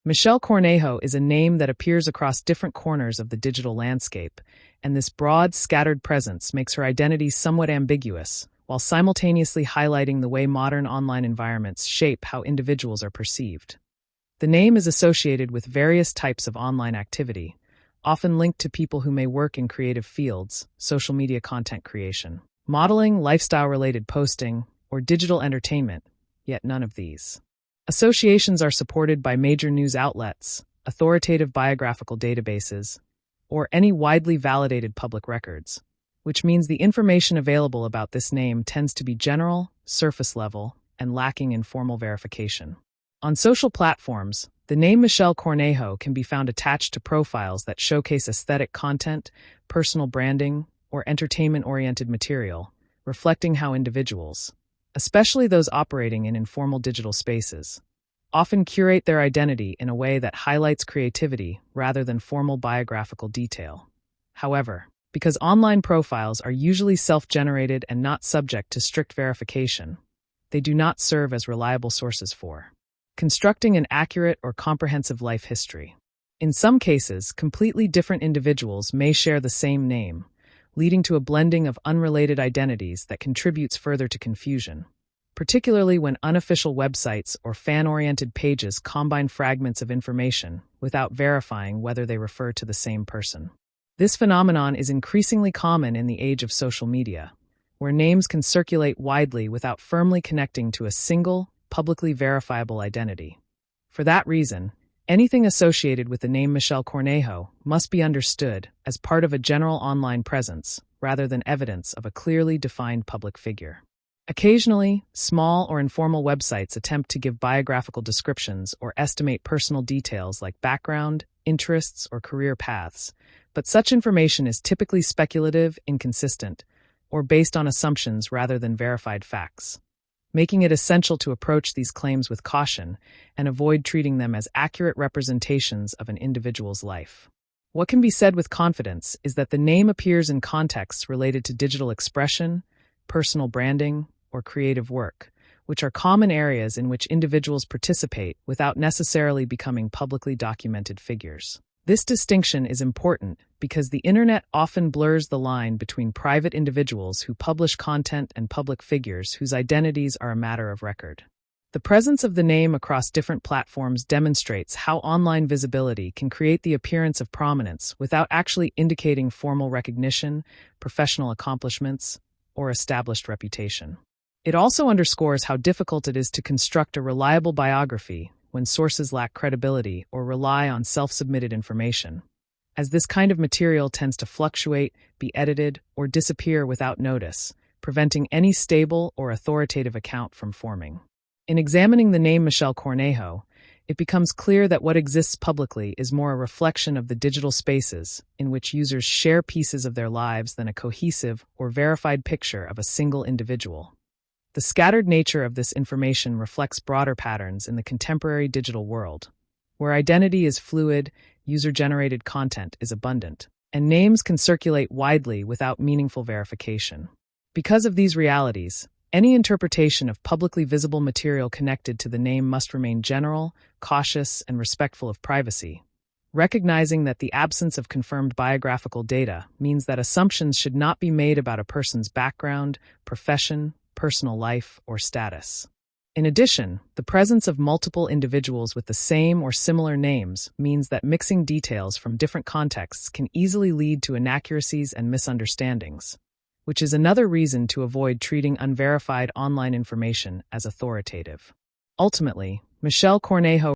Michelle Cornejo is a name that appears across different corners of the digital landscape, and this broad, scattered presence makes her identity somewhat ambiguous, while simultaneously highlighting the way modern online environments shape how individuals are perceived. The name is associated with various types of online activity, often linked to people who may work in creative fields, social media content creation, modeling, lifestyle-related posting, or digital entertainment, yet none of these associations are supported by major news outlets, authoritative biographical databases, or any widely validated public records, which means the information available about this name tends to be general, surface level, and lacking in formal verification. On social platforms, the name Michelle Cornejo can be found attached to profiles that showcase aesthetic content, personal branding, or entertainment-oriented material, reflecting how individuals, especially those operating in informal digital spaces, often curate their identity in a way that highlights creativity rather than formal biographical detail. However, because online profiles are usually self-generated and not subject to strict verification, they do not serve as reliable sources for constructing an accurate or comprehensive life history. In some cases, completely different individuals may share the same name, leading to a blending of unrelated identities that contributes further to confusion, particularly when unofficial websites or fan-oriented pages combine fragments of information without verifying whether they refer to the same person. This phenomenon is increasingly common in the age of social media, where names can circulate widely without firmly connecting to a single, publicly verifiable identity. For that reason, anything associated with the name Michelle Cornejo must be understood as part of a general online presence rather than evidence of a clearly defined public figure. Occasionally, small or informal websites attempt to give biographical descriptions or estimate personal details like background, interests, or career paths, but such information is typically speculative, inconsistent, or based on assumptions rather than verified facts, making it essential to approach these claims with caution and avoid treating them as accurate representations of an individual's life. What can be said with confidence is that the name appears in contexts related to digital expression, personal branding, or creative work, which are common areas in which individuals participate without necessarily becoming publicly documented figures. This distinction is important because the internet often blurs the line between private individuals who publish content and public figures whose identities are a matter of record. The presence of the name across different platforms demonstrates how online visibility can create the appearance of prominence without actually indicating formal recognition, professional accomplishments, or established reputation. It also underscores how difficult it is to construct a reliable biography when sources lack credibility or rely on self-submitted information, as this kind of material tends to fluctuate, be edited, or disappear without notice, preventing any stable or authoritative account from forming. In examining the name Michelle Cornejo, it becomes clear that what exists publicly is more a reflection of the digital spaces in which users share pieces of their lives than a cohesive or verified picture of a single individual. The scattered nature of this information reflects broader patterns in the contemporary digital world, where identity is fluid, user-generated content is abundant, and names can circulate widely without meaningful verification. Because of these realities, any interpretation of publicly visible material connected to the name must remain general, cautious, and respectful of privacy, recognizing that the absence of confirmed biographical data means that assumptions should not be made about a person's background, profession, personal life, or status. In addition, the presence of multiple individuals with the same or similar names means that mixing details from different contexts can easily lead to inaccuracies and misunderstandings, which is another reason to avoid treating unverified online information as authoritative. Ultimately, Michelle Cornejo